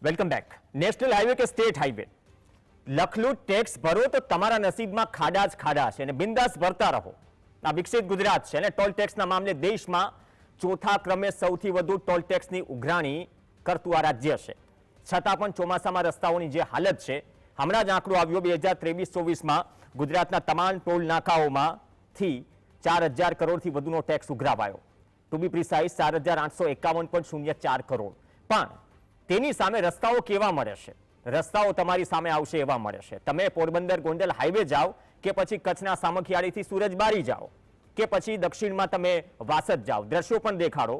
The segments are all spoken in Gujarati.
Welcome back. નેશનલ હાઈવે કે સ્ટેટ હાઈવે, લખલૂટ ટેક્સ ભરો તો તમારા નસીબમાં ખાડા જ ખાડા છે અને બિંદાસ ભરતા રહો. આ વિકસિત ગુજરાત છે અને ટોલ ટેક્સના મામલે દેશમાં ચોથા ક્રમે સૌથી વધુ ટોલ ટેક્સની ઉઘરાણી કરતું આ રાજ્ય છે. છતાં પણ ચોમાસામાં રસ્તાઓની જે હાલત છે, હમણાં જ આંકડો આવ્યો 2023-24માં ગુજરાતના તમામ ટોલ નાકાઓમાંથી 4,000 કરોડથી વધુનો ટેક્સ ઉઘરાવાયો. ટુ બી પ્રિસાઇઝ 4,851.04 કરોડ. પણ તેની સામે રસ્તાઓ કેવા મળે છે? રસ્તાઓ તમારી સામે આવશે એવા મળે છે. તમે પોરબંદર ગોંડલ હાઈવે જાઓ કે પછી કચ્છના સામખિયાળીથી સુરજબારી જાઓ કે પછી દક્ષિણમાં તમે વાસદ જાઓ, દ્રશ્યો પણ દેખાડો.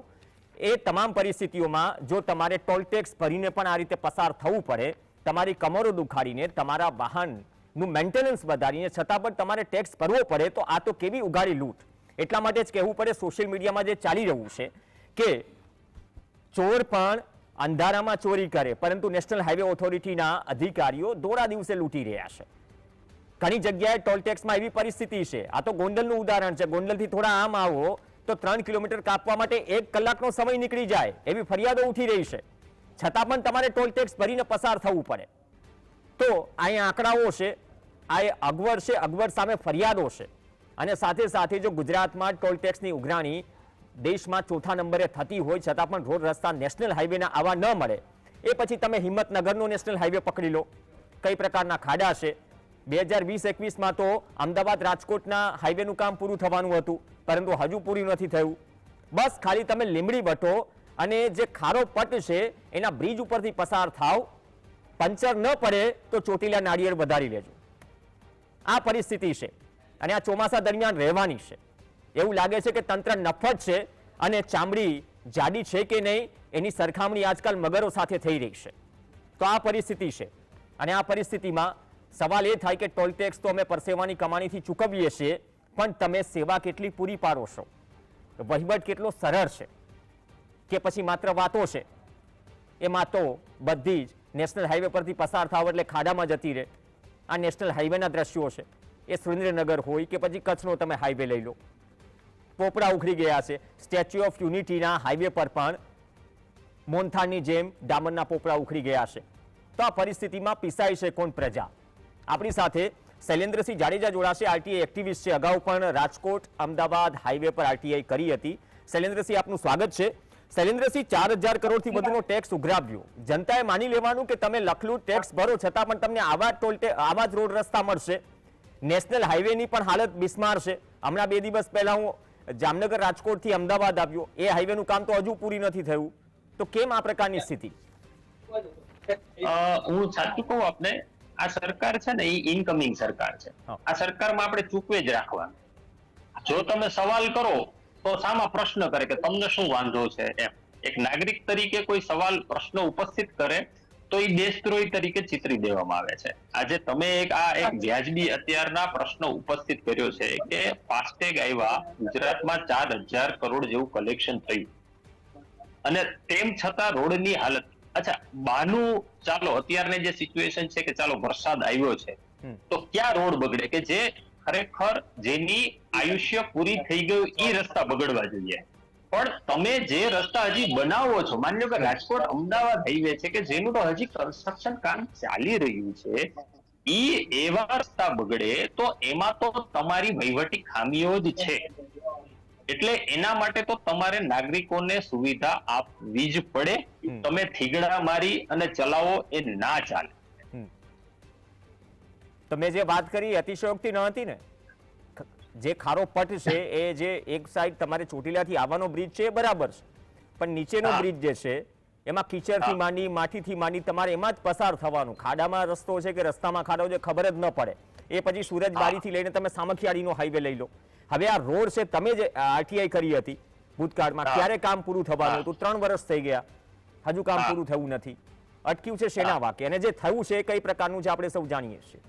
એ તમામ પરિસ્થિતિઓમાં જો તમારે ટોલ ટેક્સ ભરીને પણ આ રીતે પસાર થવું પડે, તમારી કમરો દુખાડીને, તમારા વાહનનું મેન્ટેનન્સ વધારીને, છતાં પણ તમારે ટેક્સ ભરવો પડે, તો આ તો કેવી ઉઘાડી લૂંટ. એટલા માટે જ કહેવું પડે, સોશિયલ મીડિયામાં જે ચાલી રહ્યું છે કે ચોર પણ અંધારામાં ચોરી કરે, પરંતુ નેશનલ હાઈવે ઓથોરિટીના અધિકારીઓ દોરા દિવસે લૂંટી રહ્યા છે. ઘણી જગ્યાએ ટોલ ટેક્સમાં એવી પરિસ્થિતિ છે. આ તો ગોંડલનું ઉદાહરણ છે. ગોંડલથી થોડા આમ આવો તો 3 કિલોમીટર કાપવા માટે 1 કલાકનો સમય નીકળી જાય એવી ફરિયાદો ઉઠી રહી છે. છતાં પણ તમારે ટોલ ટેક્સ ભરીને પસાર થવું પડે. તો અહીંયા આંકડાઓ છે, આ અગવડ છે, અગવડ સામે ફરિયાદો છે. અને સાથે સાથે જો ગુજરાતમાં ટોલ ટેક્સની ઉઘરાણી દેશમાં ચોથા નંબરે થતી હોય, છતાં પણ રોડ રસ્તા નેશનલ હાઈવેના આવા ન મળે, એ પછી તમે હિંમતનગરનો નેશનલ હાઈવે પકડી લો, કઈ પ્રકારના ખાડા છે. 2020-21માં તો અમદાવાદ રાજકોટના હાઈવેનું કામ પૂરું થવાનું હતું, પરંતુ હજુ પૂરું નથી થયું. બસ ખાલી તમે લીંબડી વટો અને જે ખારો પટ છે એના બ્રિજ ઉપરથી પસાર થાવ, પંચર ન પડે તો ચોટીલા નાળિયેર વધારી લેજો. આ પરિસ્થિતિ છે અને આ ચોમાસા દરમિયાન રહેવાની છે. એવું લાગે છે કે તંત્ર નફ્ફટ છે અને ચામડી જાડી છે કે નહીં એની સરખામણી આજકાલ મગરો સાથે થઈ રહી છે. તો આ પરિસ્થિતિ છે અને આ પરિસ્થિતિમાં સવાલ એ થાય કે ટોલ ટેક્સ તો અમે પરસેવાની કમાણીથી ચૂકવીએ છીએ, પણ તમે સેવા કેટલી પૂરી પાડો છો? વહીવટ કેટલો સરળ છે કે પછી માત્ર વાતો છે? એમાં તો બધી જ નેશનલ હાઈવે પરથી પસાર થાવ એટલે ખાડામાં જતી રહે. આ નેશનલ હાઈવેના દ્રશ્યો છે. એ સુરેન્દ્રનગર હોય કે પછી કચ્છનો તમે હાઈવે લઈ લો, પોપડા ઉખડી ગયા છે. સ્ટેચ્યુ ઓફ યુનિટીના હાઈવે પર પણ મોનથાળની જેમ ડામરના પોપડા ઉખડી ગયા છે. તો આ પરિસ્થિતિમાં પીસાય છે કોણ? પ્રજા. આપણી સાથે શૈલેન્દ્રસિંહ જાડેજા જોડાશે, આરટીઆઈ એક્ટિવિસ્ટ છે. અગાઉ પણ રાજકોટ અમદાવાદ હાઈવે પર આરટીઆઈ કરી હતી. શૈલેન્દ્રસિંહ, આપનું સ્વાગત છે. શૈલેન્દ્રસિંહ, 4,000 કરોડથી વધુનો ટેક્સ ઉઘરાવ્યો. જનતાએ માની લેવાનું કે તમે લખલૂટ ટેક્સ ભરો, છતાં પણ તમને આવા જ રોડ રસ્તા મળશે. નેશનલ હાઈવેની પણ હાલત બિસ્માર છે. હમણાં 2 દિવસ પહેલા હું જામનગર રાજકોટથી અમદાવાદ આવ્યો, એ હાઈવેનું કામ તો હજુ પૂરી નથી થયું. તો કેમ આ પ્રકારની સ્થિતિ? હું સાચું કહું આપને, આ સરકાર છે ને એ ઇનકમિંગ સરકાર છે. આ સરકારમાં આપણે ચૂકવે જ રાખવાનું. જો તમે સવાલ કરો તો સામા પ્રશ્ન કરે કે તમને શું વાંધો છે એમ. એક નાગરિક તરીકે કોઈ સવાલ પ્રશ્ન ઉપસ્થિત કરે તો એ દેશદ્રોહી તરીકે ચિતરી દેવામાં આવે છે. આજે તમે એક વ્યાજબી અત્યારના પ્રશ્ન ઉપસ્થિત કર્યો છે કે ફાસ્ટેગ આવ્યા, ગુજરાતમાં 4,000 કરોડ જેવું કલેક્શન થયું અને તેમ છતાં રોડની હાલત. અચ્છા, બાનું ચાલો અત્યારની જે સિચ્યુએશન છે કે ચાલો વરસાદ આવ્યો છે તો ક્યાં રોડ બગડે કે જે ખરેખર જેની આયુષ્ય પૂરી થઈ ગયું એ રસ્તા બગડવા જોઈએ. પણ તમે જે રસ્તા હજી બનાવો છો, માની લો કે રાજકોટ અમદાવાદ હાઈવે છે કે જેનું તો હજી કન્સ્ટ્રક્શન કામ ચાલી રહ્યું છે, એવા રસ્તા બગડે તો એમાં તો તમારી વહીવટી ખામીઓ જ છે. એટલે એના માટે તો તમારે નાગરિકોને સુવિધા આપવી જ પડે. તમે થીગડા મારી અને ચલાવો એ ના ચાલે. તમે જે વાત કરી અતિશયોક્તિ ન હતી ને. જે ખારો પટ છે એ જે એક સાઈડ તમારે ચોટીલાથી આવવાનો બ્રિજ છે એ બરાબર છે, પણ નીચેનો બ્રિજ જે છે એમાં કીચડથી માંડી, માટીથી માંડી તમારે એમાં જ પસાર થવાનું. ખાડામાં રસ્તો છે કે રસ્તામાં ખાડો છે ખબર જ ન પડે. એ પછી સુરજબારીથી લઈને તમે સામખિયાળીનો હાઈવે લઈ લો. હવે આ રોડ છે, તમે જે આરટીઆઈ કરી હતી ભૂતકાળમાં, ક્યારે કામ પૂરું થવાનું હતું? 3 વર્ષ થઈ ગયા, હજુ કામ પૂરું થયું નથી. અટક્યું છે શેના વાકે? અને જે થયું છે કઈ પ્રકારનું છે આપણે સૌ જાણીએ છીએ.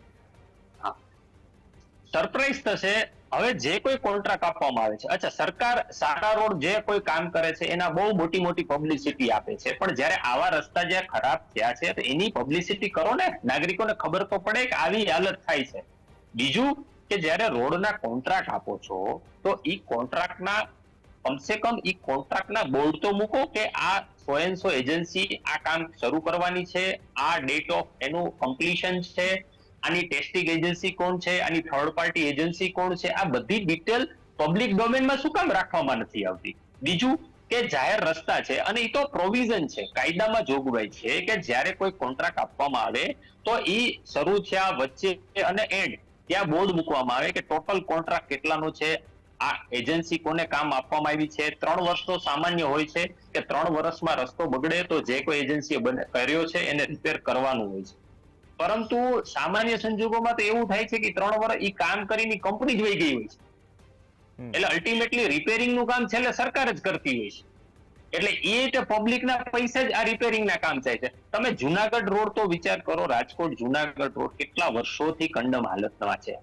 સરપ્રાઈઝ થશે હવે જે કોઈ કોન્ટ્રાક્ટ આપવામાં આવે છે. અચ્છા, સરકાર સારા રોડ જે કોઈ કામ કરે છે એના બહુ મોટી મોટી પબ્લિસિટી આપે છે, પણ જ્યારે આવા રસ્તા જે ખરાબ થયા છે તો એની પબ્લિસિટી કરો ને, નાગરિકોને ખબર તો પડે કે આવી હાલત થાય છે. બીજું કે જ્યારે રોડના કોન્ટ્રાક્ટ આપો છો તો એ કોન્ટ્રાક્ટના કમસે કમ ઈ કોન્ટ્રાક્ટના બોર્ડ તો મૂકો કે આ સો એન્ડ સો એજન્સી આ કામ શરૂ કરવાની છે, આ ડેટ ઓફ એનું કમ્પ્લીશન છે, આની ટેસ્ટિંગ એજન્સી કોણ છે, આની થર્ડ પાર્ટી એજન્સી કોણ છે, આ બધી ડિટેલ પબ્લિક ડોમેનમાં શું કામ રાખવામાં નથી આવતી? બીજું કે જાહેર રસ્તા છે અને એ તો પ્રોવિઝન છે, કાયદામાં જોગવાઈ છે કે જ્યારે કોઈ કોન્ટ્રાક્ટ આપવામાં આવે તો એ શરૂ થયા, વચ્ચે અને એન્ડ ત્યાં બોર્ડ મૂકવામાં આવે કે ટોટલ કોન્ટ્રાક્ટ કેટલાનો છે, આ એજન્સી કોને કામ આપવામાં આવી છે. 3 વર્ષ તો સામાન્ય હોય છે કે 3 વર્ષમાં રસ્તો બગડે તો જે કોઈ એજન્સીએ કર્યો છે એને રિપેર કરવાનું હોય છે. પરંતુ સામાન્ય સંજોગોમાં તો એવું થાય છે કે 3 વર્ષ ઈ કામ કરીને કંપની જ વહી ગઈ હોય છે. એટલે અલ્ટિમેટલી રિપેરિંગ નું કામ છેલ્લે સરકાર જ કરતી હોય છે. એટલે એ પબ્લિકના પૈસે જ આ રિપેરિંગના કામ થાય છે. તમે જુનાગઢ રોડ તો વિચાર કરો, રાજકોટ જુનાગઢ રોડ કેટલા વર્ષોથી કંડમ હાલતમાં છે,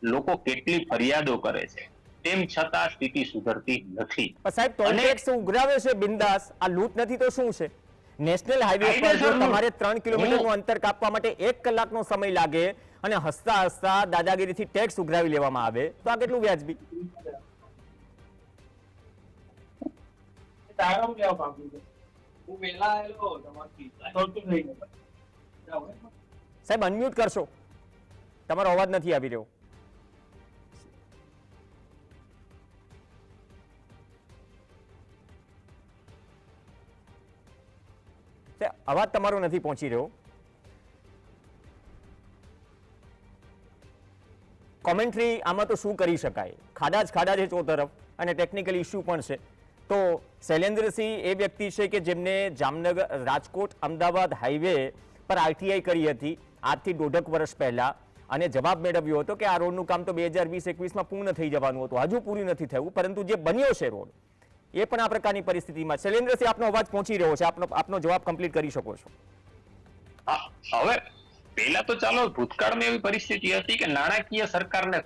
લોકો કેટલી ફરિયાદો કરે છે, તેમ છતાં સ્થિતિ સુધરતી નથી. સાહેબ ટોલ ટેક્સ ઉઘરાવે છે બિંદાસ, આ લૂંટ નથી તો શું છે? નેશનલ હાઈવે પર જો તમારે 3 કિલોમીટરનું અંતર કાપવા માટે 1 કલાકનો સમય લાગે અને હસતા હસતા દાદાગીરીથી ટેક્સ ઉઘરાવી લેવામાં આવે તો આ કેટલું વ્યાજબી? સાહેબ અનમ્યુટ કરશો, તમારો અવાજ નથી આવી રહ્યો. અવાજ તમારો નથી પહોંચી રહ્યો. કોમેન્ટ્રી આમાં તો શું કરી શકાય? ખાડા જ ખાડા છે ચો તરફ અને ટેકનિકલ ઇસ્યુ પણ છે. તો શૈલેન્દ્રસિંહ એ વ્યક્તિ છે કે જેમને જામનગર રાજકોટ અમદાવાદ હાઈવે પર આરટીઆઈ કરી હતી આજથી 1.5 વર્ષ પહેલા અને જવાબ મેળવ્યો હતો કે આ રોડનું કામ તો 2020-21માં પૂર્ણ થઈ જવાનું હતું, હજુ પૂરું નથી થયું, પરંતુ જે બન્યો છે રોડ એ પણ આ પ્રકારની પરિસ્થિતિમાં. શૈલેન્દ્રસિંહ આપનો અવાજ પહોંચી રહ્યો છે, આપનો જવાબ કમ્પ્લીટ કરી શકો છો. હવે પહેલા તો ચાલો ભૂતકાળમાં એવી પરિસ્થિતિ હતી કે નાણાકીય સરકારને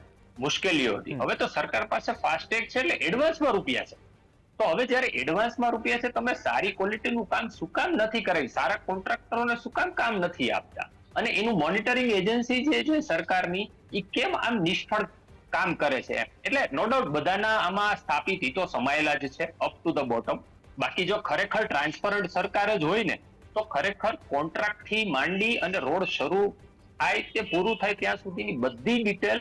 મુશ્કેલીઓ હતી. હવે તો સરકાર પાસે ફાસ્ટેગ છે એટલે એડવાન્સમાં રૂપિયા છે. તો હવે જયારે એડવાન્સમાં રૂપિયા છે તમે સારી ક્વોલિટીનું કામ શું કામ નથી કરાવી, સારા કોન્ટ્રાક્ટરોને શું કામ નથી આપતા, અને એનું મોનિટરિંગ એજન્સી જે છે સરકારની એ કેમ આમ નિષ્ફળ કામ કરે છે? એટલે નો ડાઉટ બધાના આમાં સ્થાપિત હિતો સમાયેલા જ છે અપ ટુ ધ બોટમ. બાકી જો ખરેખર ટ્રાન્સપરન્ટ સરકાર જ હોય ને તો ખરેખર કોન્ટ્રાક્ટ થી માંડી અને રોડ શરૂ થાય તે પૂરું થાય ત્યાં સુધીની બધી ડિટેલ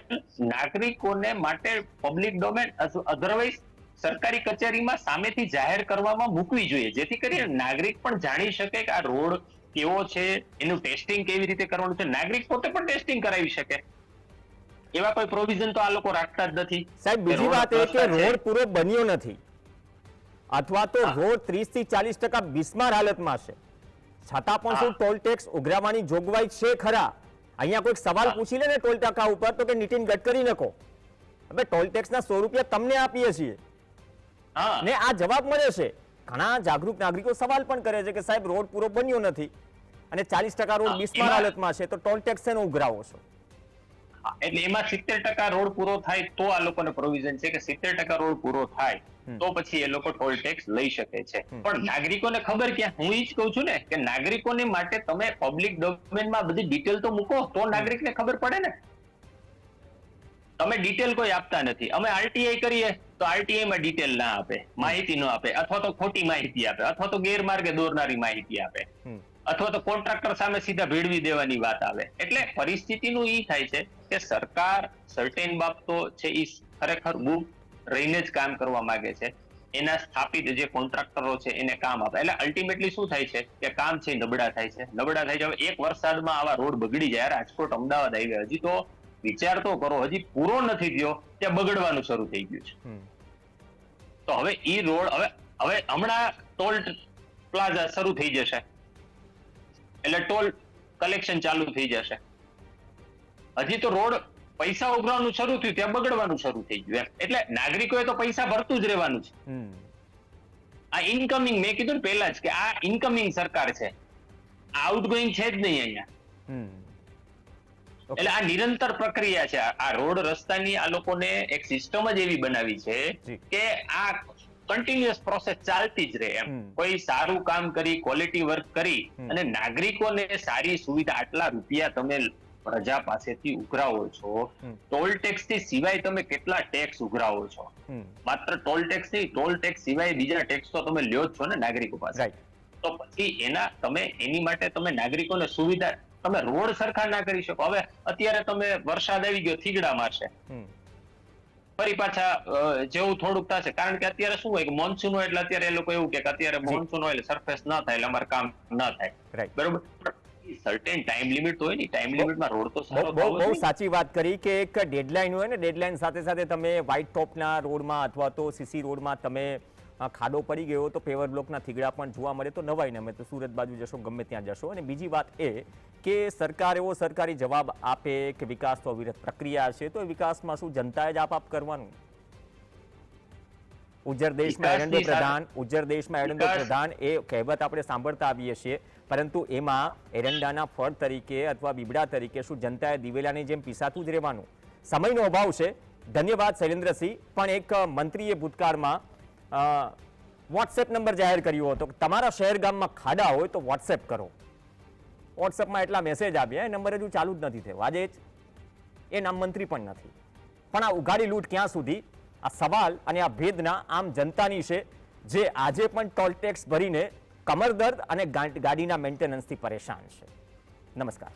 નાગરિકોને માટે પબ્લિક ડોમેન અધરવાઇઝ સરકારી કચેરીમાં સામેથી જાહેર કરવામાં મૂકવી જોઈએ, જેથી કરીને નાગરિક પણ જાણી શકે કે આ રોડ કેવો છે, એનું ટેસ્ટિંગ કેવી રીતે કરવાનું છે, નાગરિક પોતે પણ ટેસ્ટિંગ કરાવી શકે. એવા કોઈ પ્રોવિઝન તો આ લોકો રાખતા જ નથી. સાહેબ બીજી વાત એ કે રોડ પૂરો બન્યો નથી અથવા તો રોડ 30 થી 40% બિસ્માર હાલતમાં છે, છતાં પણ શું ટોલ ટેક્સ ઉઘરાવવાની જોગવાઈ છે ખરા? અહીંયા કોઈ સવાલ પૂછી લે ને ટોલ ટાકા ઉપર તો કે નીતિન ગડકરી નકો, હવે ટોલ ટેક્સના 100 રૂપિયા તમને આપીએ છીએ ને આ જવાબ મળે છે. ઘણા જાગૃત નાગરિકો સવાલ પણ કરે છે કે સાહેબ રોડ પૂરો બન્યો નથી અને 40% રોડ બિસ્માર હાલતમાં છે તો ટોલ ટેક્સ એનો ઉઘરાવો છો? એટલે એમાં 70% રોડ પૂરો થાય તો આ લોકોને પ્રોવિઝન છે કે 70% રોડ પૂરો થાય તો પછી એ લોકો ટોલ ટેક્સ લઈ શકે છે. પણ નાગરિકોને ખબર ક્યાં? હું એ જ કહું છું ને કે નાગરિકોને માટે તમે પબ્લિક ડોમેનમાં બધી ડિટેલ તો મૂકો તો નાગરિકને ખબર પડે ને. તમે ડિટેલ કોઈ આપતા નથી. અમે આરટીઆઈ કરીએ તો આરટીઆઈ માં ડિટેલ ના આપે, માહિતી ન આપે, અથવા તો ખોટી માહિતી આપે, અથવા તો ગેરમાર્ગે દોરનારી માહિતી આપે, અથવા તો કોન્ટ્રાક્ટર સામે સીધા ભેળવી દેવાની વાત આવે. એટલે પરિસ્થિતિનું ઈ થાય છે કે સરકાર સર્ટેન બાબતો છે એ ખરેખર ગુપ્ત રહીને જ કામ કરવા માંગે છે. એના સ્થાપિત જે કોન્ટ્રાક્ટરો છે એને કામ આપે. એટલે અલ્ટિમેટલી શું થાય છે કે કામ છે નબળા થાય છે. હવે એક વરસાદમાં આવા રોડ બગડી જાય, રાજકોટ અમદાવાદ હાઈવે હજી તો વિચાર તો કરો, હજી પૂરો નથી થયો ત્યાં બગડવાનું શરૂ થઈ ગયું છે. તો હવે ઈ રોડ હવે હમણાં ટોલ પ્લાઝા શરૂ થઈ જશે એટલે ટોલ કલેક્શન ચાલુ થઈ જશે. હજી તો રોડ પૈસા ઉઘરાવાનું શરૂ થયું ત્યાં બગડવાનું શરૂ થઈ ગયું. એટલે નાગરિકોએ તો પૈસા ભરતું જ રહેવાનું છે. આ ઇનકમિંગ, મેં કીધું ને પહેલા જ કે આ ઇનકમિંગ સરકાર છે, આઉટગોઈંગ છે જ નહીં અહીંયા. એટલે આ નિરંતર પ્રક્રિયા છે. આ રોડ રસ્તાની આ લોકોને એક સિસ્ટમ જ એવી બનાવી છે કે આ કન્ટિન્યુઅસ પ્રોસેસ ચાલતી જ રહે. એમ કોઈ સારું કામ કરી, ક્વોલિટી વર્ક કરી અને નાગરિકોને સારી સુવિધા, આટલા રૂપિયા તમે પ્રજા પાસેથી ઉઘરાવો છો, ટોલ ટેક્સ થી સિવાય તમે કેટલા ટેક્સ ઉઘરાવો છો? માત્ર ટોલ ટેક્સ નહીં, ટોલ ટેક્સ સિવાય બીજા ટેક્સ તો તમે લ્યો જ છો ને નાગરિકો પાસે. તો પછી એની માટે તમે નાગરિકોને સુવિધા, તમે રોડ સરખા ના કરી શકો. હવે અત્યારે તમે વરસાદ આવી ગયો, થીગડા મારશે, ફરી પાછા જેવું થોડુંક થશે, કારણ કે અત્યારે શું હોય કે મોન્સૂન હોય એટલે અત્યારે એ લોકો એવું કે અત્યારે મોન્સૂન હોય એટલે સરફેસ ના થાય એટલે અમારે કામ ના થાય, બરોબર? સર્ટેન ટાઈમ લિમિટ હોય ને, ટાઈમ લિમિટમાં રોડ તો સારો થવો બહુ સાચી વાત કરી કે એક ડેડલાઈન હોય ને, ડેડલાઈન સાથે સાથે તમે વ્હાઇટ ટોપના રોડમાં અથવા તો સીસી રોડમાં તમે ખાડો પડી ગયો તો પેવર બ્લોકના થીગડા પણ જોવા મળે તો નવાઈ ન તો સુરત બાજુ જશો, ગમે ત્યાં જશો. અને બીજી વાત એ કે સરકાર એવો સરકારી જવાબ આપે કે વિકાસ તો અવિરત પ્રક્રિયા છે, તો એ વિકાસમાં શું જનતાએ જ આપ કરવાનું? ઉજ્જર દેશમાં એરંડો પ્રધાન એ કહેવત આપણે સાંભળતા આવીએ છીએ, પરંતુ એમાં એરંડાના ફળ તરીકે અથવા બીબડા તરીકે શું જનતાએ દિવેલાની જેમ પીસાતું જ રહેવાનું? સમયનો અભાવ છે. ધન્યવાદ શૈલેન્દ્રસિંહ. પણ એક મંત્રીએ ભૂતકાળમાં વોટ્સએપ નંબર જાહેર કર્યો હતો કે તમારા શહેર ગામમાં ખાડા હોય તો વોટ્સએપ કરો. વોટ્સએપમાં એટલા મેસેજ આવ્યા, એ નંબર હજુ ચાલુ જ નથી થયો. આજે એ નામ મંત્રી પણ નથી. પણ આ ઉઘાડી લૂંટ ક્યાં સુધી? આ સવાલ અને આ ભેદના આમ જનતાની છે, જે આજે પણ ટોલ ટેક્સ ભરીને કમરદર્દ અને ગાડીના મેન્ટેનન્સથી પરેશાન છે. નમસ્કાર.